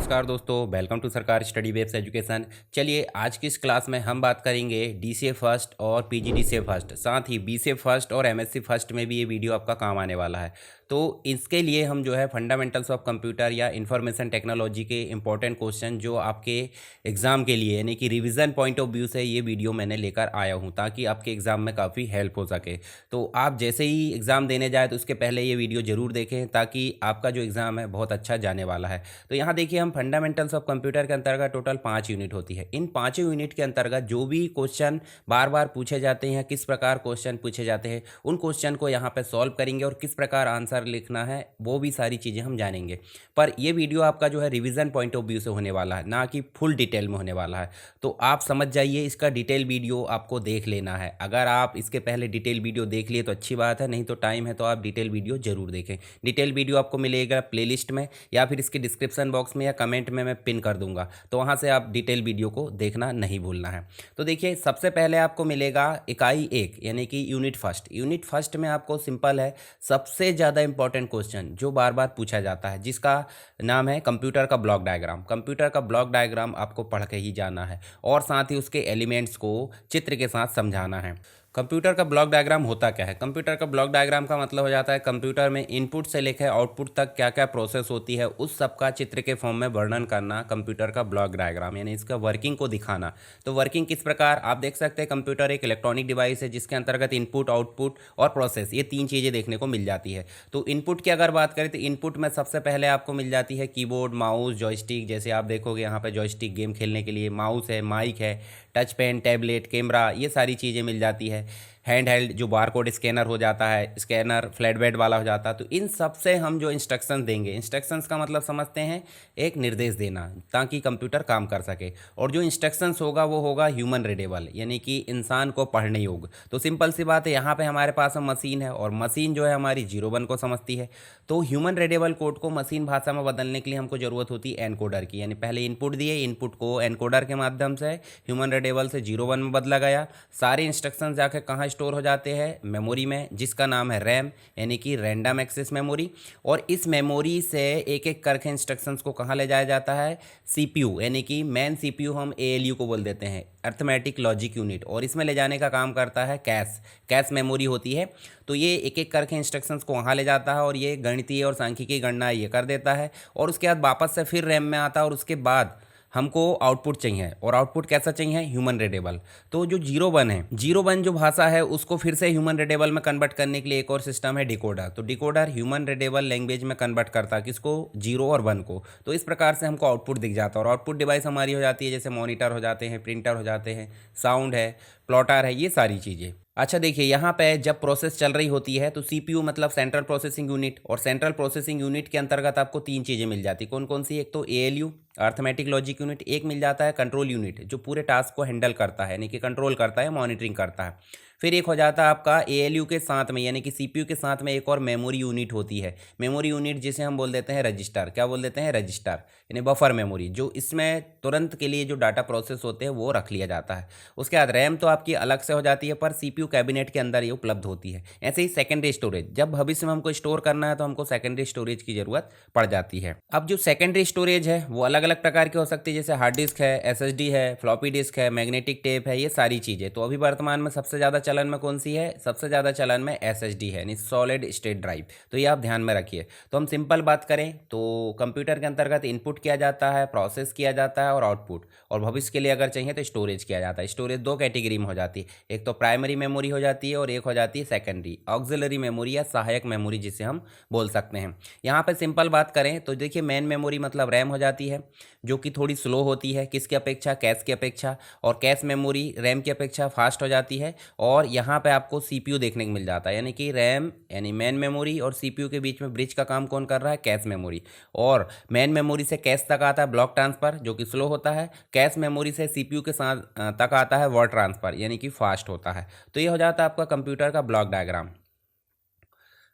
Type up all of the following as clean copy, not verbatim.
नमस्कार दोस्तों, welcome to सरकार स्टडी वेब्स एजुकेशन। चलिए आज की इस क्लास में हम बात करेंगे डीसीए फर्स्ट और पीजीडीसीए फर्स्ट, साथ ही बीसीए फर्स्ट और एमएससी फर्स्ट में भी ये वीडियो आपका काम आने वाला है। तो इसके लिए हम जो है फंडामेंटल्स ऑफ कंप्यूटर या इंफॉर्मेशन टेक्नोलॉजी के इंपॉर्टेंट क्वेश्चन जो आपके एग्ज़ाम के लिए यानी कि रिवीजन पॉइंट ऑफ व्यू से ये वीडियो मैंने लेकर आया हूँ ताकि आपके एग्ज़ाम में काफ़ी हेल्प हो सके। तो आप जैसे ही एग्ज़ाम देने जाए तो उसके पहले ये वीडियो ज़रूर देखें ताकि आपका जो एग्ज़ाम है बहुत अच्छा जाने वाला है। तो यहाँ देखिए, हम फंडामेंटल्स ऑफ कंप्यूटर के अंतर्गत टोटल 5 यूनिट होती है। इन पाँचों यूनिट के अंतर्गत जो भी क्वेश्चन बार बार पूछे जाते हैं, किस प्रकार क्वेश्चन पूछे जाते हैं, उन क्वेश्चन को यहाँ पे सॉल्व करेंगे और किस प्रकार आंसर लिखना है वो भी सारी चीज़ें हम जानेंगे। पर ये वीडियो आपका जो है रिवीजन पॉइंट ऑफ व्यू से होने वाला है, ना कि फुल डिटेल में होने वाला है। तो आप समझ जाइए, इसका डिटेल वीडियो आपको देख लेना है। अगर आप इसके पहले डिटेल वीडियो देख लिए तो अच्छी बात है, नहीं तो टाइम है तो आप डिटेल वीडियो जरूर देखें। डिटेल वीडियो आपको मिलेगा प्लेलिस्ट में या फिर इसके डिस्क्रिप्शन बॉक्स में या कमेंट में मैं पिन कर दूंगा, तो वहां से आप डिटेल वीडियो को देखना नहीं भूलना है। तो देखिए, सबसे पहले आपको मिलेगा इकाई 1 यानी कि यूनिट फर्स्ट। यूनिट फर्स्ट में आपको सिंपल है, सबसे ज़्यादा इंपॉर्टेंट क्वेश्चन जो बार बार पूछा जाता है, जिसका नाम है कंप्यूटर का ब्लॉक डायग्राम। कंप्यूटर का ब्लॉक डायग्राम आपको पढ़ के ही जाना है और साथ ही उसके एलिमेंट्स को चित्र के साथ समझाना है। कंप्यूटर का ब्लॉक डायग्राम होता क्या है? कंप्यूटर का ब्लॉक डायग्राम का मतलब हो जाता है कंप्यूटर में इनपुट से लेकर आउटपुट तक क्या क्या प्रोसेस होती है, उस सब का चित्र के फॉर्म में वर्णन करना कंप्यूटर का ब्लॉक डायग्राम, यानी इसका वर्किंग को दिखाना। तो वर्किंग किस प्रकार आप देख सकते हैं, कंप्यूटर एक इलेक्ट्रॉनिक डिवाइस है जिसके अंतर्गत इनपुट, आउटपुट और प्रोसेस, ये तीन चीज़ें देखने को मिल जाती है। तो इनपुट की अगर बात करें तो इनपुट में सबसे पहले आपको मिल जाती है कीबोर्ड, माउस, जॉयस्टिक। जैसे आप देखोगे यहाँ पर जॉयस्टिक गेम खेलने के लिए, माउस है, माइक है, टच पेन, टैबलेट, कैमरा, ये सारी चीज़ें मिल जाती है। हैंड हेल्ड जो बारकोड स्कैनर हो जाता है, स्कैनर फ्लैट बेड वाला हो जाता है। तो इन सब से हम जो इंस्ट्रक्शंस देंगे, इंस्ट्रक्शंस का मतलब समझते हैं एक निर्देश देना ताकि कंप्यूटर काम कर सके। और जो इंस्ट्रक्शंस होगा वो होगा ह्यूमन रीडेबल, यानी कि इंसान को पढ़ने योग्य। तो सिंपल सी बात है, यहाँ पे हमारे पास मशीन है और मशीन जो है हमारी 0 1 को समझती है। तो ह्यूमन रीडेबल कोड को मशीन भाषा में बदलने के लिए हमको ज़रूरत होती है एनकोडर की, यानी पहले इनपुट दिए, इनपुट को एनकोडर के माध्यम से ह्यूमन रीडेबल से 0 1 में बदला गया। सारे इंस्ट्रक्शंस जाके कहाँ स्टोर हो जाते हैं? मेमोरी में, जिसका नाम है रैम, यानी कि रैंडम एक्सेस मेमोरी। और इस मेमोरी से एक एक करके इंस्ट्रक्शंस को कहाँ ले जाया जाता है? सीपीयू, यानी कि मेन सीपीयू हम एएलयू को बोल देते हैं, अर्थमेटिक लॉजिक यूनिट। और इसमें ले जाने का काम करता है कैश मेमोरी होती है। तो ये एक एक करके इंस्ट्रक्शंस को वहाँ ले जाता है और ये गणितीय और सांख्यिकी गणना ये कर देता है और उसके बाद वापस से फिर रैम में आता है और उसके बाद हमको आउटपुट चाहिए। और आउटपुट कैसा चाहिए? Human readable. तो जो 0 1 है, 0 1 जो भाषा है उसको फिर से ह्यूमन रीडेबल में कन्वर्ट करने के लिए एक और सिस्टम है डिकोडर। तो डिकोडर ह्यूमन रीडेबल लैंग्वेज में कन्वर्ट करता है किसको? 0 और 1 को। तो इस प्रकार से हमको आउटपुट दिख जाता है और आउटपुट डिवाइस हमारी हो जाती है, जैसे मॉनिटर हो जाते हैं, प्रिंटर हो जाते हैं, साउंड है, प्लॉटर है, ये सारी चीज़ें। अच्छा देखिए, यहाँ पे जब प्रोसेस चल रही होती है तो सीपीयू मतलब सेंट्रल प्रोसेसिंग यूनिट, और सेंट्रल प्रोसेसिंग यूनिट के अंतर्गत आपको तीन चीज़ें मिल जाती, कौन कौन सी? एक तो एएलयू अर्थमेटिक लॉजिक यूनिट, एक मिल जाता है कंट्रोल यूनिट जो पूरे टास्क को हैंडल करता है, यानी कि कंट्रोल करता है, मॉनिटरिंग करता है। फिर एक हो जाता है आपका एएलयू के साथ में, यानी कि सीपीयू के साथ में एक और मेमोरी यूनिट होती है। मेमोरी यूनिट जिसे हम बोल देते हैं रजिस्टर। क्या बोल देते हैं? रजिस्टर, यानी बफर मेमोरी, जो इसमें तुरंत के लिए जो डाटा प्रोसेस होते हैं वो रख लिया जाता है। उसके बाद रैम तो आपकी अलग से हो जाती है पर सीपीयू कैबिनेट के अंदर ये उपलब्ध होती है। ऐसे ही सेकेंडरी स्टोरेज, जब भविष्य में हमको स्टोर करना है तो हमको सेकेंडरी स्टोरेज की जरूरत पड़ जाती है। अब जो सेकेंडरी स्टोरेज है वो अलग अलग प्रकार की हो सकती है, जैसे हार्ड डिस्क है, एसएसडी है, फ्लॉपी डिस्क है, मैग्नेटिक टेप है, ये सारी चीज़ें। तो अभी वर्तमान में सबसे ज़्यादा चलन में कौन सी है? सबसे ज़्यादा चलन में एसएसडी है, यानी सॉलिड स्टेट ड्राइव। तो ये आप ध्यान में रखिए। तो हम सिंपल बात करें तो कंप्यूटर के अंतर्गत इनपुट किया जाता है, प्रोसेस किया जाता है और आउटपुट, और भविष्य के लिए अगर चाहिए तो स्टोरेज किया जाता है। स्टोरेज दो कैटेगरी में हो जाती है, एक तो प्राइमरी मेमोरी हो जाती है और एक हो जाती है सेकेंडरी ऑक्सिलरी मेमोरी या सहायक मेमोरी जिसे हम बोल सकते हैं। यहाँ पे सिंपल बात करें तो देखिए, मेन मेमोरी मतलब रैम हो जाती है जो कि थोड़ी स्लो होती है, किसकी अपेक्षा? कैश की अपेक्षा। और कैश मेमोरी रैम की अपेक्षा फास्ट हो जाती है। और यहाँ पे आपको सीपीयू देखने को मिल जाता है, यानी कि रैम यानी मेन मेमोरी और सीपीयू के बीच में ब्रिज का काम कौन कर रहा है? Cache memory. और मेन मेमोरी से कैश तक आता है ब्लॉक ट्रांसफर जो कि स्लो होता है, कैश मेमोरी से सीपीयू के साथ तक आता है वर्ड ट्रांसफर, यानी कि फास्ट होता है। तो ये हो जाता है आपका कंप्यूटर का ब्लॉक डायग्राम।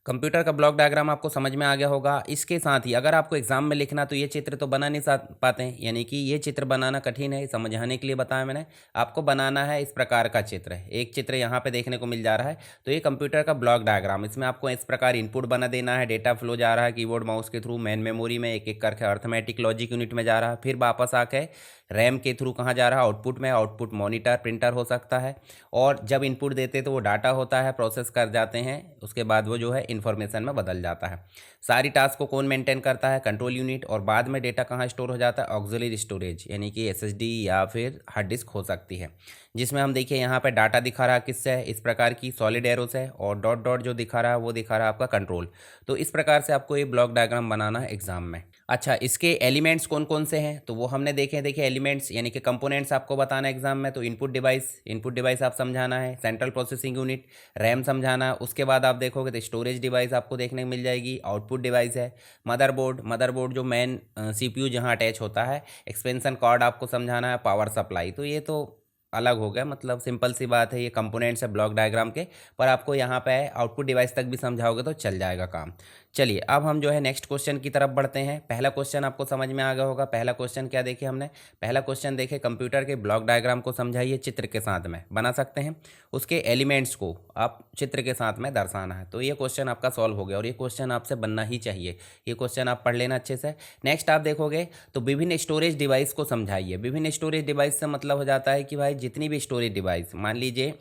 कंप्यूटर का ब्लॉक डायग्राम आपको समझ में आ गया होगा। इसके साथ ही अगर आपको एग्जाम में लिखना तो ये चित्र तो बना नहीं पाते हैं, यानी कि ये चित्र बनाना कठिन है, समझाने के लिए बताया मैंने। आपको बनाना है इस प्रकार का चित्र, एक चित्र यहाँ पे देखने को मिल जा रहा है। तो ये कंप्यूटर का ब्लॉक डायग्राम, इसमें आपको इस प्रकार इनपुट बना देना है, डेटा फ्लो जा रहा है कीबोर्ड माउस के थ्रू मेन मेमोरी में, एक एक करके अर्थमेटिक लॉजिक यूनिट में जा रहा है, फिर वापस आके रैम के थ्रू कहाँ जा रहा है, आउटपुट में। आउटपुट मॉनिटर प्रिंटर हो सकता है, और जब इनपुट देते तो वो डाटा होता है, प्रोसेस कर जाते हैं, उसके बाद वो जो है इन्फॉर्मेशन में बदल जाता है। सारी टास्क को कौन मेंटेन करता है, कंट्रोल यूनिट। और बाद में डेटा कहाँ स्टोर हो जाता है, ऑक्सिलरी स्टोरेज, यानी कि एसएसडी या फिर हार्ड डिस्क हो सकती है, जिसमें हम देखिए यहाँ पे डाटा दिखा रहा है किससे है, इस प्रकार की सॉलिड एरो से, और डॉट डॉट जो दिखा रहा है वो दिखा रहा है आपका कंट्रोल। तो इस प्रकार से आपको ये ब्लॉक डायग्राम बनाना है एग्जाम में। अच्छा, इसके एलिमेंट्स कौन कौन से हैं तो वो हमने देखे। देखिए एलिमेंट्स यानी कि कंपोनेंट्स आपको बताना है एग्जाम में। तो इनपुट डिवाइस आप समझाना है, सेंट्रल प्रोसेसिंग यूनिट, रैम समझाना है। उसके बाद आप देखोगे तो स्टोरेज डिवाइस आपको देखने को मिल जाएगी, आउटपुट डिवाइस है, मदरबोर्ड जो मेन सीपीयू जहां अटैच होता है, एक्सपेंशन कार्ड आपको समझाना है, पावर सप्लाई। तो ये तो अलग हो गया, मतलब सिंपल सी बात है, ये कंपोनेंट्स है ब्लॉक डायग्राम के। पर आपको यहाँ पे आउटपुट डिवाइस तक भी समझाओगे तो चल जाएगा काम। चलिए अब हम जो है नेक्स्ट क्वेश्चन की तरफ बढ़ते हैं। पहला क्वेश्चन आपको समझ में आ गया होगा। पहला क्वेश्चन क्या देखे हमने, पहला क्वेश्चन देखे कंप्यूटर के ब्लॉक डायग्राम को समझाइए, चित्र के साथ में बना सकते हैं, उसके एलिमेंट्स को आप चित्र के साथ में दर्शाना है। तो ये क्वेश्चन आपका सॉल्व हो गया, और ये क्वेश्चन आपसे बनना ही चाहिए, ये क्वेश्चन आप पढ़ लेना अच्छे से। नेक्स्ट आप देखोगे तो विभिन्न स्टोरेज डिवाइस को समझाइए। विभिन्न स्टोरेज डिवाइस से मतलब हो जाता है कि भाई जितनी भी स्टोरेज डिवाइस, मान लीजिए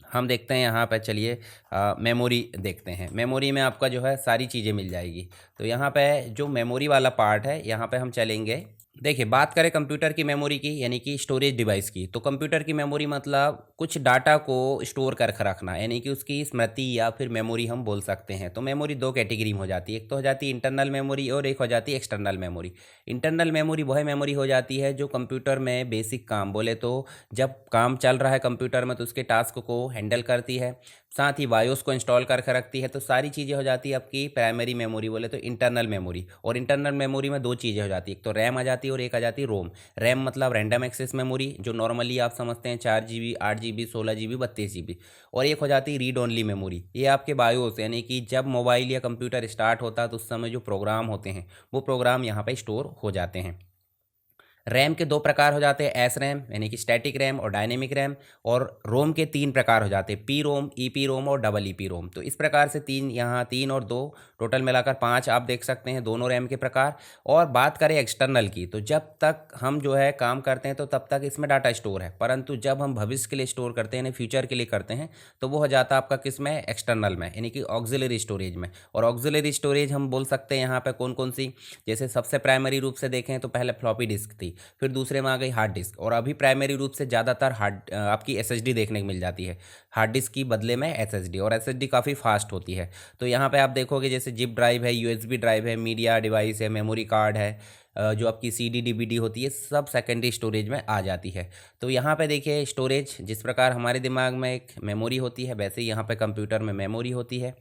हम देखते हैं यहाँ पर, चलिए मेमोरी देखते हैं। मेमोरी में आपका जो है सारी चीज़ें मिल जाएगी। तो यहाँ पे जो मेमोरी वाला पार्ट है, यहाँ पे हम चलेंगे। देखिए बात करें कंप्यूटर की मेमोरी की, यानी कि स्टोरेज डिवाइस की, तो कंप्यूटर की मेमोरी मतलब कुछ डाटा को स्टोर कर रखना, यानी कि उसकी स्मृति या फिर मेमोरी हम बोल सकते हैं। तो मेमोरी दो कैटेगरी में हो जाती है, एक तो हो जाती है इंटरनल मेमोरी और एक हो जाती है एक्सटर्नल मेमोरी। इंटरनल मेमोरी वह मेमोरी हो जाती है जो कंप्यूटर में बेसिक काम, बोले तो जब काम चल रहा है कंप्यूटर में तो उसके टास्क को हैंडल करती है, साथ ही बायोस को इंस्टॉल करके रखती है। तो सारी चीज़ें हो जाती है आपकी प्राइमरी मेमोरी, बोले तो इंटरनल मेमोरी। और इंटरनल मेमोरी में दो चीज़ें हो जाती है, एक तो रैम आ जाती है और एक आ जाती है रोम। रैम मतलब रैंडम एक्सेस मेमोरी, जो नॉर्मली आप समझते हैं 4 GB, 8 GB, 16 GB, 32 GB। और एक हो जाती है रीड ओनली मेमोरी, ये आपके बायोस, यानी कि जब मोबाइल या कंप्यूटर स्टार्ट होता है तो उस समय जो प्रोग्राम होते हैं वो प्रोग्राम यहाँ पर स्टोर हो जाते हैं। रैम के दो प्रकार हो जाते हैं, एस रैम यानी कि स्टैटिक रैम और डायनेमिक रैम। और रोम के तीन प्रकार हो जाते हैं, P ROM, E P ROM और डबल ई पी रोम। तो इस प्रकार से तीन, यहाँ तीन और दो, टोटल मिलाकर 5 आप देख सकते हैं दोनों रैम के प्रकार। और बात करें एक्सटर्नल की, तो जब तक हम जो है काम करते हैं तो तब तक इसमें डाटा स्टोर है, परंतु जब हम भविष्य के लिए स्टोर करते हैं, फ्यूचर के लिए करते हैं, तो वो हो जाता है आपका किस में, एक्सटर्नल में, यानी कि ऑक्सिलरी स्टोरेज में। और ऑक्सिलरी स्टोरेज हम बोल सकते हैं यहाँ पे कौन कौन सी, जैसे सबसे प्राइमरी रूप से देखें तो पहले फ्लॉपी डिस्क थी, फिर दूसरे में आ गई हार्ड डिस्क, और अभी प्राइमरी रूप से ज़्यादातर आपकी एसएसडी देखने को मिल जाती है, हार्ड डिस्क की बदले में एसएसडी। और एसएसडी काफ़ी फास्ट होती है। तो यहाँ पे आप देखोगे जैसे जिप ड्राइव है, यूएसबी ड्राइव है, मीडिया डिवाइस है, मेमोरी कार्ड है, जो आपकी सीडी डीवीडी होती है, सब सेकेंडरी स्टोरेज में आ जाती है। तो यहाँ पे देखिए स्टोरेज, जिस प्रकार हमारे दिमाग में एक मेमोरी होती है, वैसे ही यहाँ पे कंप्यूटर में मेमोरी होती है।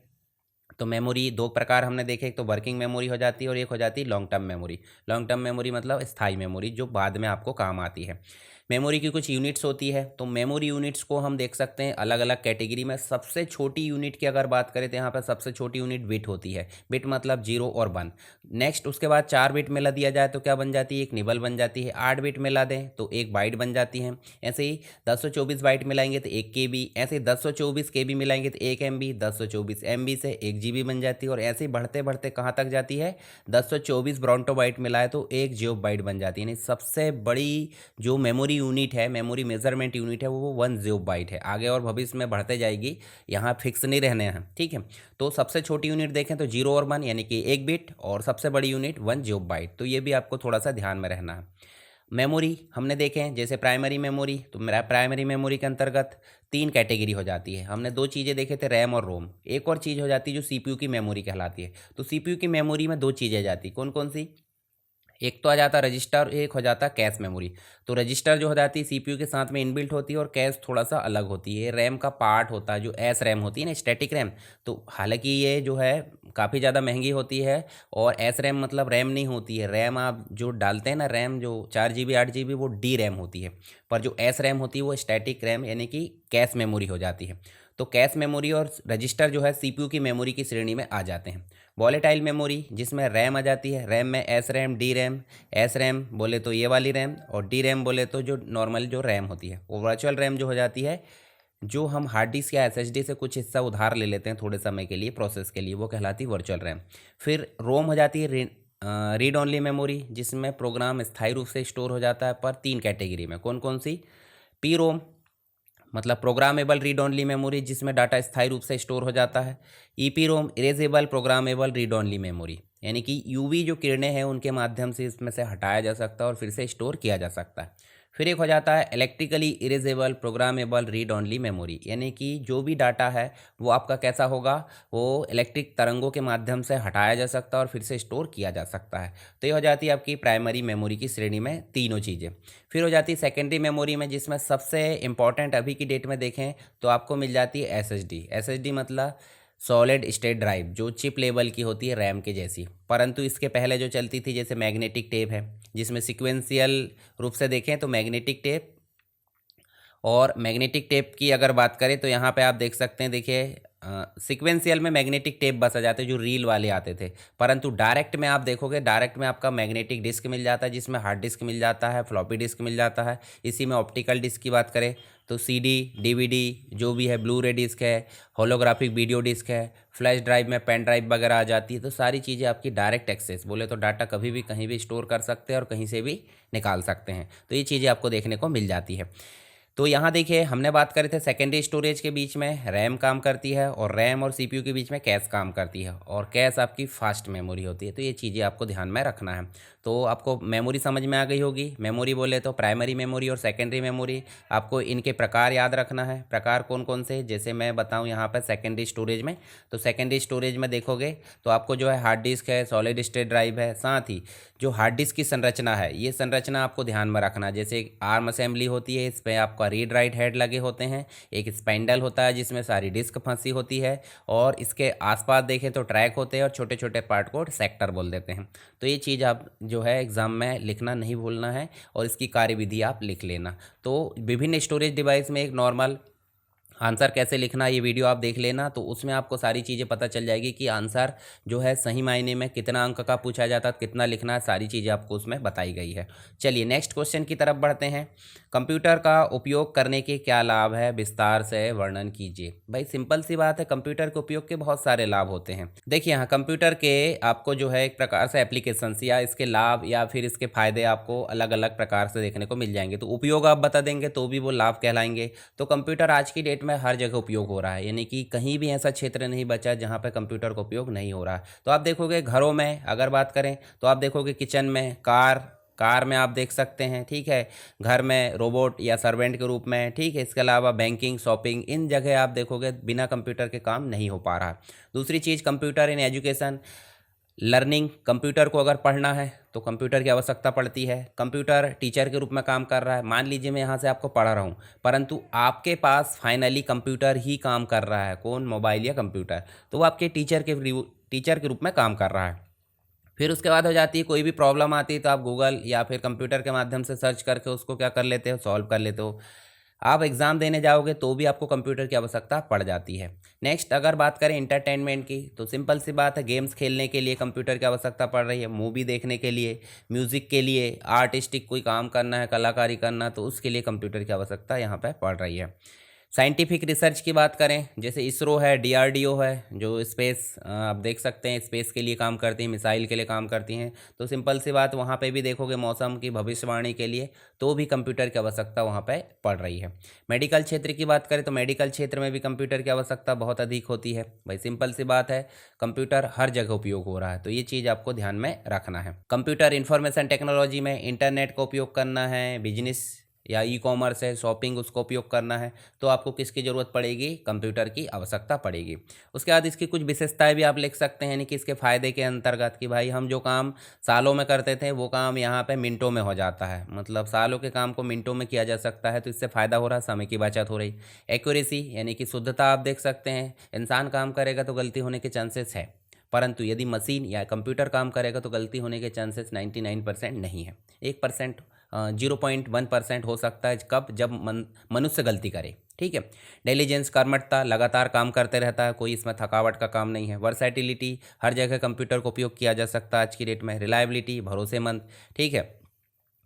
तो मेमोरी दो प्रकार हमने देखे, एक तो वर्किंग मेमोरी हो जाती है और एक हो जाती है long term memory. Long term memory मतलब स्थायी मेमोरी, जो बाद में आपको काम आती है। मेमोरी की कुछ यूनिट्स होती है, तो मेमोरी यूनिट्स को हम देख सकते हैं अलग अलग कैटेगरी में। सबसे छोटी यूनिट की अगर बात करें तो यहाँ पर सबसे छोटी यूनिट बिट होती है, बिट मतलब 0 और 1। नेक्स्ट उसके बाद 4 बिट मिला दिया जाए तो क्या बन जाती है, एक निबल बन जाती है। 8 बिट मिला दें तो एक बाइट बन जाती है। ऐसे ही 1024 बाइट मिलाएंगे तो 1 KB, ऐसे 1024 KB मिलाएंगे तो 1 MB, 1024 MB से 1 GB बन जाती है। और ऐसे ही बढ़ते बढ़ते कहाँ तक जाती है, 1024 ब्रोंटो बाइट मिलाए तो 1 जियो बाइट बन जाती है। यानी सबसे बड़ी जो मेमोरी यूनिट है, मेमोरी मेजरमेंट यूनिट है, वो 1 जियो बाइट है। आगे और भविष्य में बढ़ते जाएगी, यहाँ फिक्स नहीं रहने हैं, ठीक है। तो सबसे छोटी यूनिट देखें तो 0 और 1 यानी कि 1 बिट, और सबसे बड़ी यूनिट 1 जियो बाइट। तो ये भी आपको थोड़ा सा ध्यान में रहना है। मेमोरी हमने देखे हैं, जैसे प्राइमरी मेमोरी, तो मेरा प्राइमरी मेमोरी के अंतर्गत 3 कैटेगरी हो जाती है। हमने 2 चीज़ें देखे थे, रैम और रोम। एक और चीज़ हो जाती है जो सीपीयू की मेमोरी कहलाती है। तो सीपीयू की मेमोरी में 2 चीज़ें जाती, कौन कौन सी, एक तो आ जाता रजिस्टर और एक हो जाता कैश मेमोरी। तो रजिस्टर जो हो जाती है सीपीयू के साथ में इनबिल्ट होती है और कैश थोड़ा सा अलग होती है, रैम का पार्ट होता है जो एस रैम होती है ना, स्टैटिक रैम। तो हालांकि ये जो है काफ़ी ज़्यादा महंगी होती है, और एस रैम मतलब रैम नहीं होती है, रैम आप जो डालते हैं ना, रैम जो 4 GB 8 GB वो डी रैम होती है, पर जो एस रैम होती है वो स्टैटिक रैम यानी कि कैश मेमोरी हो जाती है। तो कैश मेमोरी और रजिस्टर जो है सीपीयू की मेमोरी की श्रेणी में आ जाते हैं। वॉलेटाइल मेमोरी जिसमें रैम आ जाती है, रैम में S RAM D RAM, S RAM बोले तो ये वाली रैम, और डी रैम बोले तो जो नॉर्मल जो रैम होती है। वो वर्चुअल रैम जो हो जाती है, जो हम हार्ड डिस्क या एसएसडी से कुछ हिस्सा उधार ले लेते हैं थोड़े समय के लिए प्रोसेस के लिए, वो कहलाती है वर्चुअल रैम। फिर रोम हो जाती है रीड ओनली मेमोरी, जिसमें प्रोग्राम स्थायी रूप से स्टोर हो जाता है, पर 3 कैटेगरी में। कौन कौन सी? पी रोम मतलब प्रोग्रामेबल रीड ओनली मेमोरी, जिसमें डाटा स्थायी रूप से स्टोर हो जाता है। EP ROM erasable programmable read only memory, यानी कि यूवी जो किरणें हैं उनके माध्यम से इसमें से हटाया जा सकता है और फिर से स्टोर किया जा सकता है। फिर एक हो जाता है electrically erasable programmable read only memory, यानी कि जो भी डाटा है वो आपका कैसा होगा, वो इलेक्ट्रिक तरंगों के माध्यम से हटाया जा सकता है और फिर से स्टोर किया जा सकता है। तो ये हो जाती है आपकी प्राइमरी मेमोरी की श्रेणी में तीनों चीज़ें। फिर हो जाती है सेकेंडरी मेमोरी में, जिसमें सबसे इंपॉर्टेंट अभी की डेट में देखें तो आपको मिल जाती है एसएसडी। एसएसडी मतलब सॉलिड स्टेट ड्राइव, जो चिप लेवल की होती है रैम के जैसी, परंतु इसके पहले जो चलती थी जैसे मैग्नेटिक टेप है, जिसमें सिक्वेंशियल रूप से देखें तो मैग्नेटिक टेप, और मैग्नेटिक टेप की अगर बात करें तो यहाँ पे आप देख सकते हैं, देखिए सीक्वेंशियल में मैग्नेटिक टेप बस आ जाते हैं जो रील वाले आते थे, परंतु डायरेक्ट में आप देखोगे, डायरेक्ट में आपका मैग्नेटिक डिस्क मिल जाता है, जिसमें हार्ड डिस्क मिल जाता है, फ्लॉपी डिस्क मिल जाता है। इसी में ऑप्टिकल डिस्क की बात करें तो सीडी डीवीडी जो भी है, ब्लू रे डिस्क है, होलोग्राफिक वीडियो डिस्क है, फ्लैश ड्राइव में पेन ड्राइव वगैरह आ जाती है। तो सारी चीज़ें आपकी डायरेक्ट एक्सेस, बोले तो डाटा कभी भी कहीं भी स्टोर कर सकते हैं और कहीं से भी निकाल सकते हैं। तो ये चीज़ें आपको देखने को मिल जाती है। तो यहाँ देखिए हमने बात करे थे सेकेंडरी स्टोरेज के बीच में रैम काम करती है, और रैम और सीपीयू के बीच में कैश काम करती है, और कैश आपकी फास्ट मेमोरी होती है। तो ये चीज़ें आपको ध्यान में रखना है। तो आपको मेमोरी समझ में आ गई होगी। मेमोरी बोले तो प्राइमरी मेमोरी और सेकेंडरी मेमोरी, आपको इनके प्रकार याद रखना है। प्रकार कौन कौन से, जैसे मैं बताऊँ यहाँ पर सेकेंडरी स्टोरेज में, तो सेकेंडरी स्टोरेज में देखोगे तो आपको जो है हार्ड डिस्क है, सॉलिड स्टेट ड्राइव है, साथ ही जो हार्ड डिस्क की संरचना है, ये संरचना आपको ध्यान में रखना। जैसे एक आर्म असेंबली होती है, इस पर आपका रीड राइट हेड लगे होते हैं, एक स्पेंडल होता है जिसमें सारी डिस्क फंसी होती है, और इसके आसपास देखें तो ट्रैक होते हैं, और छोटे छोटे पार्ट को सेक्टर बोल देते हैं। तो ये चीज़ आप जो है एग्ज़ाम में लिखना नहीं भूलना है, और इसकी कार्यविधि आप लिख लेना। तो विभिन्न स्टोरेज डिवाइस में एक नॉर्मल आंसर कैसे लिखना, ये वीडियो आप देख लेना, तो उसमें आपको सारी चीज़ें पता चल जाएगी कि आंसर जो है सही मायने में कितना अंक का पूछा जाता है, कितना लिखना है, सारी चीज़ें आपको उसमें बताई गई है। चलिए नेक्स्ट क्वेश्चन की तरफ बढ़ते हैं। कंप्यूटर का उपयोग करने के क्या लाभ है, विस्तार से वर्णन कीजिए। भाई सिंपल सी बात है, कंप्यूटर के उपयोग के बहुत सारे लाभ होते हैं। देखिए यहाँ कंप्यूटर के आपको जो है एक प्रकार से एप्लीकेशंस या इसके लाभ या फिर इसके फ़ायदे आपको अलग अलग प्रकार से देखने को मिल जाएंगे। तो उपयोग आप बता देंगे तो भी वो लाभ कहलाएंगे। तो कंप्यूटर आज की डेट में हर जगह उपयोग हो रहा है, यानी कि कहीं भी ऐसा क्षेत्र नहीं बचा जहाँ पे कंप्यूटर का उपयोग नहीं हो रहा है। तो आप देखोगे घरों में अगर बात करें तो आप देखोगे किचन में, कार में आप देख सकते हैं, ठीक है, घर में रोबोट या सर्वेंट के रूप में, ठीक है। इसके अलावा बैंकिंग, शॉपिंग, इन जगह आप देखोगे बिना कंप्यूटर के काम नहीं हो पा रहा। दूसरी चीज़ computer in education learning, computer को अगर पढ़ना है तो कंप्यूटर की आवश्यकता पड़ती है। कंप्यूटर टीचर के रूप में काम कर रहा है। मान लीजिए मैं यहाँ से आपको पढ़ा रहा हूँ, परंतु आपके पास फाइनली कंप्यूटर ही काम कर रहा है। कौन? मोबाइल या कंप्यूटर। तो वो आपके टीचर के रूप में काम कर रहा है। फिर उसके बाद हो जाती है कोई भी प्रॉब्लम आती है तो आप गूगल या फिर कंप्यूटर के माध्यम से सर्च करके उसको क्या कर लेते हो, सॉल्व कर लेते हो। आप एग्ज़ाम देने जाओगे तो भी आपको कंप्यूटर की आवश्यकता पड़ जाती है। नेक्स्ट अगर बात करें इंटरटेनमेंट की, तो सिंपल सी बात है, गेम्स खेलने के लिए कंप्यूटर की आवश्यकता पड़ रही है, मूवी देखने के लिए, म्यूज़िक के लिए, आर्टिस्टिक कोई काम करना है, कलाकारी करना, तो उसके लिए कंप्यूटर की आवश्यकता यहाँ पर पड़ रही है। साइंटिफिक रिसर्च की बात करें, जैसे इसरो है, डीआरडीओ है, जो स्पेस आप देख सकते हैं स्पेस के लिए काम करती हैं, मिसाइल के लिए काम करती हैं। तो सिंपल सी बात, वहाँ पे भी देखोगे मौसम की भविष्यवाणी के लिए तो भी कंप्यूटर की आवश्यकता वहाँ पे पड़ रही है। मेडिकल क्षेत्र की बात करें तो मेडिकल क्षेत्र में भी कंप्यूटर की आवश्यकता बहुत अधिक होती है। भाई सिंपल सी बात है, कंप्यूटर हर जगह उपयोग हो रहा है, तो ये चीज़ आपको ध्यान में रखना है। कंप्यूटर इंफॉर्मेशन टेक्नोलॉजी में इंटरनेट का उपयोग करना है, बिजनेस या ई कॉमर्स है, शॉपिंग, उसको उपयोग करना है, तो आपको किसकी ज़रूरत पड़ेगी? कंप्यूटर की आवश्यकता पड़ेगी। उसके बाद इसकी कुछ विशेषताएं भी आप लिख सकते हैं, यानी कि इसके फ़ायदे के अंतर्गत कि भाई हम जो काम सालों में करते थे वो काम यहाँ पे मिनटों में हो जाता है, मतलब सालों के काम को मिनटों में किया जा सकता है, तो इससे फ़ायदा हो रहा है, समय की बचत हो रही। एक्यूरेसी यानी कि शुद्धता आप देख सकते हैं, इंसान काम करेगा तो गलती होने के चांसेस है, परंतु यदि मशीन या कंप्यूटर काम करेगा तो गलती होने के चांसेस 99% नहीं है। 1%, 0.1% हो सकता है, कब? जब मनुष्य गलती करे। ठीक है। डिलीजेंस, कर्मठता, लगातार काम करते रहता है, कोई इसमें थकावट का काम नहीं है। वर्सैटिलिटी, हर जगह कंप्यूटर को उपयोग किया जा सकता है आज की डेट में। रिलायबिलिटी, भरोसेमंद। ठीक है,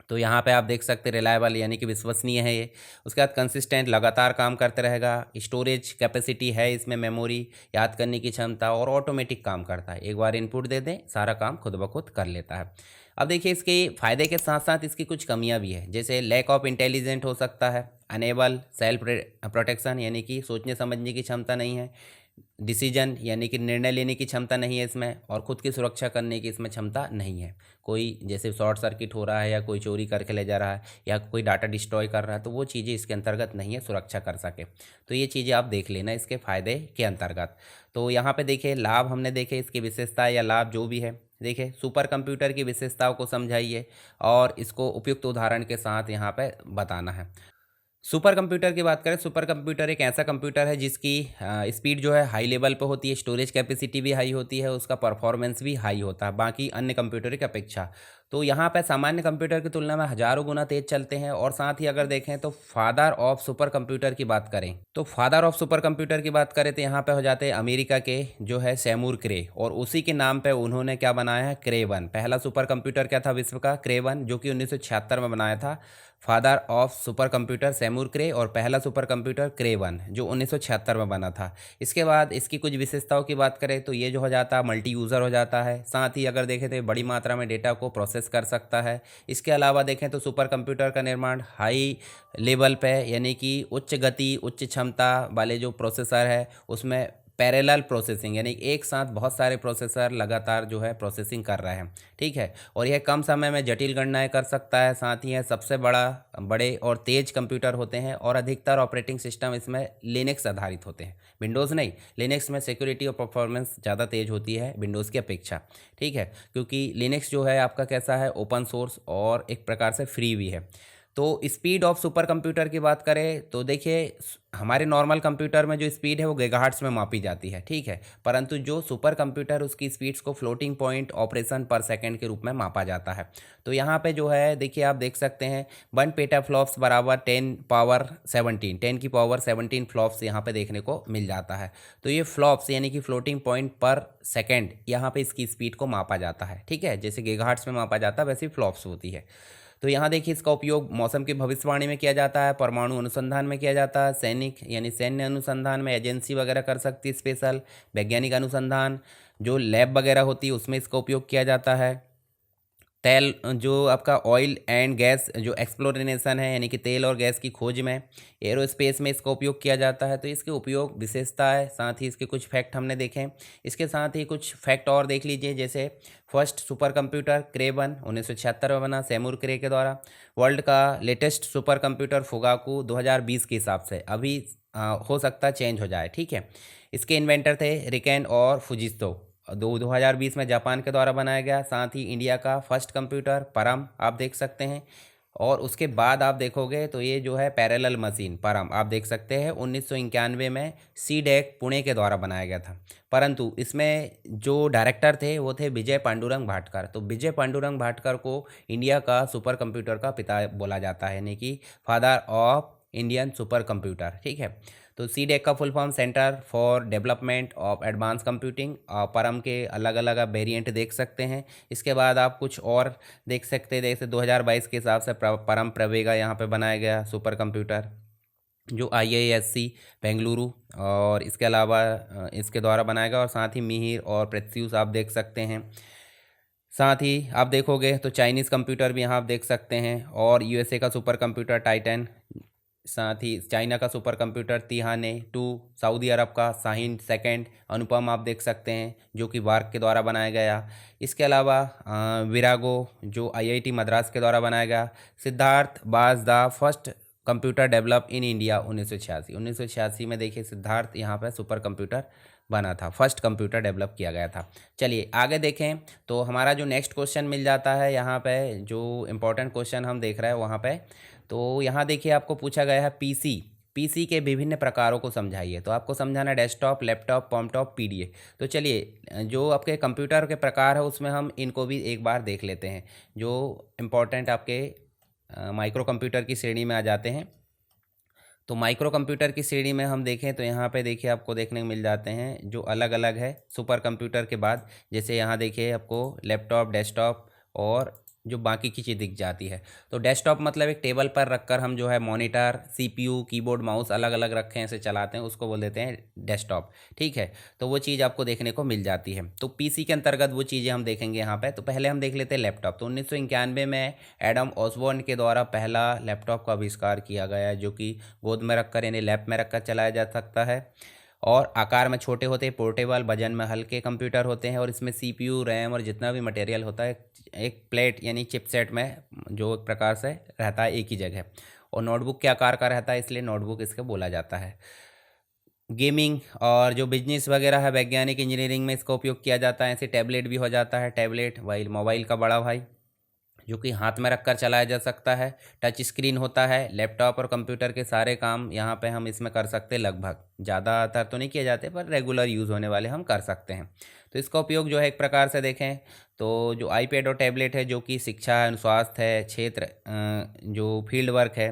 तो यहाँ पे आप देख सकते हैं रिलायबल यानी कि विश्वसनीय है ये। उसके बाद कंसिस्टेंट, लगातार काम करते रहेगा। स्टोरेज कैपेसिटी है इसमें, मेमोरी, याद करने की क्षमता, और ऑटोमेटिक काम करता है, एक बार इनपुट दे दें सारा काम खुद ब खुद कर लेता है। अब देखिए इसके फ़ायदे के साथ साथ इसकी कुछ कमियां भी है, जैसे लैक ऑफ इंटेलिजेंट हो सकता है, अनेबल सेल्फ प्रोटेक्शन यानी कि सोचने समझने की क्षमता नहीं है, डिसीजन यानी कि निर्णय लेने की क्षमता नहीं है इसमें, और खुद की सुरक्षा करने की इसमें क्षमता नहीं है। कोई जैसे शॉर्ट सर्किट हो रहा है या कोई चोरी करके ले जा रहा है या कोई डाटा डिस्ट्रॉय कर रहा है, तो वो चीज़ें इसके अंतर्गत नहीं है, सुरक्षा कर सके। तो ये चीज़ें आप देख लेना इसके फ़ायदे के अंतर्गत। तो यहाँ पे देखिए लाभ हमने देखे, इसकी विशेषता या लाभ जो भी है, देखिए सुपर कंप्यूटर की विशेषताओं को समझाइए और इसको उपयुक्त उदाहरण के साथ यहाँ पे बताना है। सुपर कंप्यूटर की बात करें, सुपर कंप्यूटर एक ऐसा कंप्यूटर है जिसकी स्पीड जो है हाई लेवल पे होती है, स्टोरेज कैपेसिटी भी हाई होती है, उसका परफॉर्मेंस भी हाई होता है बाकी अन्य कंप्यूटर की अपेक्षा। तो यहाँ पे सामान्य कंप्यूटर की तुलना में हज़ारों गुना तेज चलते हैं। और साथ ही अगर देखें तो फादर ऑफ सुपर कंप्यूटर की बात करें, तो फादर ऑफ सुपर कंप्यूटर की बात करें तो यहाँ पे हो जाते हैं अमेरिका के जो है सैमुर क्रे, और उसी के नाम पे उन्होंने क्या बनाया है? क्रे 1। पहला सुपर कंप्यूटर क्या था विश्व का? क्रे 1, जो कि 1976 में बनाया था। फादर ऑफ सुपर कंप्यूटर सैमुर क्रे, और पहला सुपर कंप्यूटर क्रे 1 जो 1976 में बना था। इसके बाद इसकी कुछ विशेषताओं की बात करें तो ये जो हो जाता है मल्टी यूज़र हो जाता है, साथ ही अगर देखें तो ये बड़ी मात्रा में डेटा को प्रोसेस कर सकता है। इसके अलावा देखें तो सुपर कंप्यूटर का निर्माण हाई लेवल पे यानी कि उच्च गति उच्च क्षमता वाले जो प्रोसेसर है उसमें पैरेलल प्रोसेसिंग यानी एक साथ बहुत सारे प्रोसेसर लगातार जो है प्रोसेसिंग कर रहे हैं। ठीक है, और यह कम समय में जटिल गणनाएं कर सकता है। साथ ही यह सबसे बड़े और तेज कंप्यूटर होते हैं, और अधिकतर ऑपरेटिंग सिस्टम इसमें लिनक्स आधारित होते हैं, विंडोज़ नहीं। लिनक्स में सिक्योरिटी और परफॉर्मेंस ज़्यादा तेज होती है विंडोज़ की अपेक्षा। ठीक है, क्योंकि लिनक्स जो है आपका कैसा है? ओपन सोर्स और एक प्रकार से फ्री भी है। तो स्पीड ऑफ सुपर कंप्यूटर की बात करें तो देखिए हमारे नॉर्मल कंप्यूटर में जो स्पीड है वो गीगाहर्ट्ज़ में मापी जाती है। ठीक है, परंतु जो सुपर कंप्यूटर उसकी स्पीड्स को फ्लोटिंग पॉइंट ऑपरेशन पर सेकंड के रूप में मापा जाता है। तो यहाँ पे जो है देखिए आप देख सकते हैं 1 पेटाफ्लॉप्स बराबर 10 की पावर 17 फ्लॉप्स यहाँ पे देखने को मिल जाता है। तो ये फ्लॉप्स यानी कि फ्लोटिंग पॉइंट पर सेकेंड, यहाँ पे इसकी स्पीड को मापा जाता है। ठीक है, जैसे गीगाहर्ट्ज़ में मापा जाता है वैसे फ्लॉप्स होती है। तो यहाँ देखिए इसका उपयोग मौसम की भविष्यवाणी में किया जाता है, परमाणु अनुसंधान में किया जाता है, सैनिक यानी सैन्य अनुसंधान में एजेंसी वगैरह कर सकती है स्पेशल, वैज्ञानिक अनुसंधान जो लैब वगैरह होती है उसमें इसका उपयोग किया जाता है। तेल जो आपका ऑयल एंड गैस जो एक्सप्लोरेशन है यानी कि तेल और गैस की खोज में, एरोस्पेस में इसका उपयोग किया जाता है। तो इसके उपयोग विशेषता है, साथ ही इसके कुछ फैक्ट हमने देखे। इसके साथ ही कुछ फैक्ट और देख लीजिए, जैसे फर्स्ट सुपर कंप्यूटर क्रे 1 1976 में बना सैमुर क्रे के द्वारा। वर्ल्ड का लेटेस्ट सुपर कंप्यूटर फुगाकू 2020 के हिसाब से, अभी हो सकता है चेंज हो जाए। ठीक है, इसके इन्वेंटर थे रिकेन और फुजिस्तो। 2020 में जापान के द्वारा बनाया गया। साथ ही इंडिया का फर्स्ट कंप्यूटर परम आप देख सकते हैं। और उसके बाद आप देखोगे तो ये जो है पैरेलल मशीन परम आप देख सकते हैं 1991 में सीडेक पुणे के द्वारा बनाया गया था, परंतु इसमें जो डायरेक्टर थे वो थे विजय पांडुरंग भाटकर। तो विजय पांडुरंग भाटकर को इंडिया का सुपर कंप्यूटर का पिता बोला जाता है, यानी कि father of Indian super computer. ठीक है, तो सीडेक का full form centre for development of advance computing. परम के अलग अलग आप वेरिएंट देख सकते हैं। इसके बाद आप कुछ और देख सकते हैं, जैसे 2022 के हिसाब से परम प्रवेगा यहाँ पे बनाया गया सुपर कंप्यूटर जो IISc बेंगलुरु और इसके अलावा इसके द्वारा बनाया गया। और साथ ही मिहिर और प्रेत्यूस आप देख सकते हैं। साथ ही आप देखोगे तो चाइनीज़ कंप्यूटर भी यहाँ आप देख सकते हैं, और USA का सुपर कंप्यूटर टाइटन साथ ही चाइना का सुपर कंप्यूटर तिहाने 2, सऊदी अरब का शाहीन सेकंड, अनुपम आप देख सकते हैं जो कि वार्क के द्वारा बनाया गया। इसके अलावा विरागो जो आईआईटी मद्रास के द्वारा बनाया गया। Siddharth was the first computer develop in India 1986 में देखिए सिद्धार्थ यहाँ पर सुपर कंप्यूटर बना था, फर्स्ट कंप्यूटर डेवलप किया गया था। चलिए आगे देखें तो हमारा जो नेक्स्ट क्वेश्चन मिल जाता है यहाँ पे, जो इम्पोर्टेंट क्वेश्चन हम देख रहे हैं वहाँ पे, तो यहाँ देखिए आपको पूछा गया है पीसी के विभिन्न प्रकारों को समझाइए। तो आपको समझाना डेस्कटॉप, लैपटॉप, पॉमटॉप, पीडीए। तो चलिए जो आपके कंप्यूटर के प्रकार है उसमें हम इनको भी एक बार देख लेते हैं, जो इम्पोर्टेंट आपके माइक्रो कंप्यूटर की श्रेणी में आ जाते हैं। तो माइक्रो कंप्यूटर की श्रेणी में हम देखें तो यहाँ पे देखिए आपको देखने को मिल जाते हैं जो अलग अलग है सुपर कंप्यूटर के बाद। जैसे यहाँ देखिए आपको लैपटॉप, डेस्कटॉप और जो बाकी की चीज़ दिख जाती है। तो डेस्कटॉप मतलब एक टेबल पर रखकर हम जो है मॉनिटर, सीपीयू, कीबोर्ड, माउस अलग अलग रखे हैं, ऐसे चलाते हैं, उसको बोल देते हैं डेस्कटॉप। ठीक है, तो वो चीज़ आपको देखने को मिल जाती है। तो पीसी के अंतर्गत वो चीज़ें हम देखेंगे यहाँ पे। तो पहले हम देख लेते हैं लैपटॉप। तो 1991 में एडम ऑसबॉर्न के द्वारा पहला लैपटॉप का आविष्कार किया गया है, जो कि गोद में रखकर यानी लैप में रखकर चलाया जा सकता है और आकार में छोटे होते हैं, पोर्टेबल, वजन में हल्के कंप्यूटर होते हैं और इसमें सीपीयू, रैम और जितना भी मटेरियल होता है एक प्लेट यानी चिपसेट में जो एक प्रकार से रहता है एक ही जगह, और नोटबुक के आकार का रहता है, इसलिए नोटबुक इसके बोला जाता है। गेमिंग और जो बिजनेस वगैरह है, वैज्ञानिक, इंजीनियरिंग में इसका उपयोग किया जाता है। ऐसे टैबलेट भी हो जाता है, टैबलेट वाइल मोबाइल का बड़ा भाई जो कि हाथ में रखकर चलाया जा सकता है। टच स्क्रीन होता है। लैपटॉप और कंप्यूटर के सारे काम यहाँ पे हम इसमें कर सकते हैं, लगभग ज़्यादातर तो नहीं किए जाते पर रेगुलर यूज़ होने वाले हम कर सकते हैं। तो इसका उपयोग जो है एक प्रकार से देखें तो जो आईपैड और टैबलेट है जो कि शिक्षा है, स्वास्थ्य है, क्षेत्र जो फील्ड वर्क है,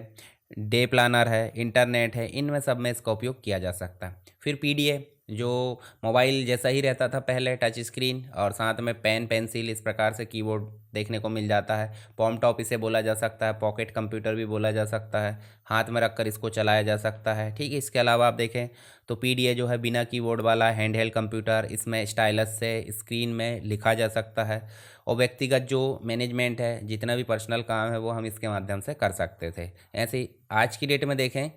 डे प्लानर है, इंटरनेट है, इनमें सब में इसका उपयोग किया जा सकता है। फिर पीडीए जो मोबाइल जैसा ही रहता था पहले, टच स्क्रीन और साथ में पेन, पेंसिल, इस प्रकार से कीबोर्ड देखने को मिल जाता है। पॉमटॉप इसे बोला जा सकता है, पॉकेट कंप्यूटर भी बोला जा सकता है, हाथ में रखकर इसको चलाया जा सकता है। ठीक है, इसके अलावा आप देखें तो पीडीए जो है बिना कीबोर्ड वाला हैंड हेल्ड कंप्यूटर, इसमें स्टाइलस से स्क्रीन में लिखा जा सकता है और व्यक्तिगत जो मैनेजमेंट है, जितना भी पर्सनल काम है वो हम इसके माध्यम से कर सकते थे। ऐसे ही आज की डेट में देखें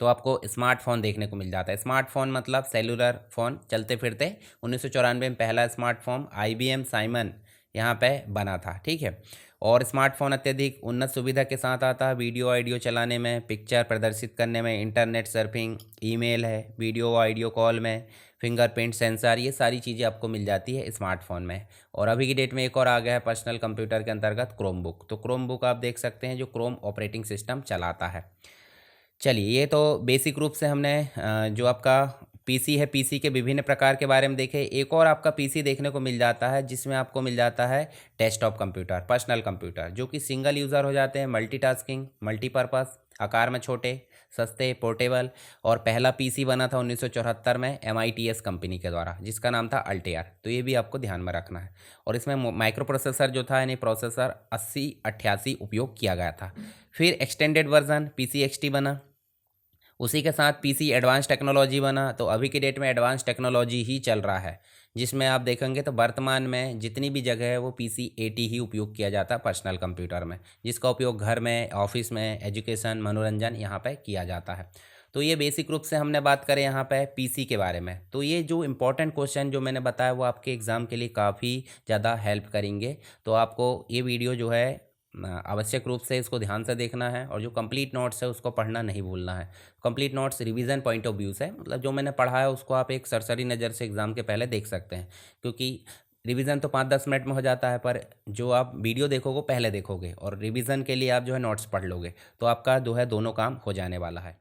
तो आपको स्मार्टफोन देखने को मिल जाता है। स्मार्टफोन मतलब सेलुलर फ़ोन, चलते फिरते। 1994 में पहला स्मार्टफोन IBM साइमन यहाँ पे बना था। ठीक है, और स्मार्टफोन अत्यधिक उन्नत सुविधा के साथ आता है, वीडियो ऑडियो चलाने में, पिक्चर प्रदर्शित करने में, इंटरनेट सर्फिंग, ईमेल है, वीडियो ऑडियो कॉल में, फिंगरप्रिंट सेंसर, ये सारी चीज़ें आपको मिल जाती है स्मार्टफोन में। और अभी की डेट में एक और आ गया है पर्सनल कंप्यूटर के अंतर्गत क्रोम बुक। तो क्रोम बुक आप देख सकते हैं जो क्रोम ऑपरेटिंग सिस्टम चलाता है। चलिए ये तो बेसिक रूप से हमने जो आपका पीसी है, पीसी के विभिन्न प्रकार के बारे में देखे। एक और आपका पीसी देखने को मिल जाता है जिसमें आपको मिल जाता है डेस्कटॉप कंप्यूटर, पर्सनल कंप्यूटर, जो कि सिंगल यूज़र हो जाते हैं, मल्टीटास्किंग, मल्टीपर्पज़, आकार में छोटे, सस्ते, पोर्टेबल। और पहला पीसी बना था 1974 में MITS कंपनी के द्वारा, जिसका नाम था अल्टेयर। तो ये भी आपको ध्यान में रखना है। और इसमें माइक्रो प्रोसेसर जो था यानी प्रोसेसर 8088 उपयोग किया गया था। फिर एक्सटेंडेड वर्जन PC XT बना, उसी के साथ PC एडवांस टेक्नोलॉजी बना। तो अभी की डेट में एडवांस टेक्नोलॉजी ही चल रहा है, जिसमें आप देखेंगे तो वर्तमान में जितनी भी जगह है वो PC 80 ही उपयोग किया जाता है पर्सनल कंप्यूटर में, जिसका उपयोग घर में, ऑफिस में, एजुकेशन, मनोरंजन यहाँ पे किया जाता है। तो ये बेसिक रूप से हमने बात करें यहाँ पे PC के बारे में। तो ये जो इम्पोर्टेंट क्वेश्चन जो मैंने बताया वो आपके एग्ज़ाम के लिए काफ़ी ज़्यादा हेल्प करेंगे। तो आपको ये वीडियो जो है आवश्यक रूप से इसको ध्यान से देखना है और जो कंप्लीट नोट्स है उसको पढ़ना नहीं भूलना है। Complete notes revision point of view से, मतलब जो मैंने पढ़ा है उसको आप एक सरसरी नज़र से एग्ज़ाम के पहले देख सकते हैं, क्योंकि रिवीजन तो 5-10 मिनट में हो जाता है, पर जो आप वीडियो देखोगे पहले देखोगे और रिवीजन के लिए आप जो है नोट्स पढ़ लोगे तो आपका जो है दोनों काम हो जाने वाला है।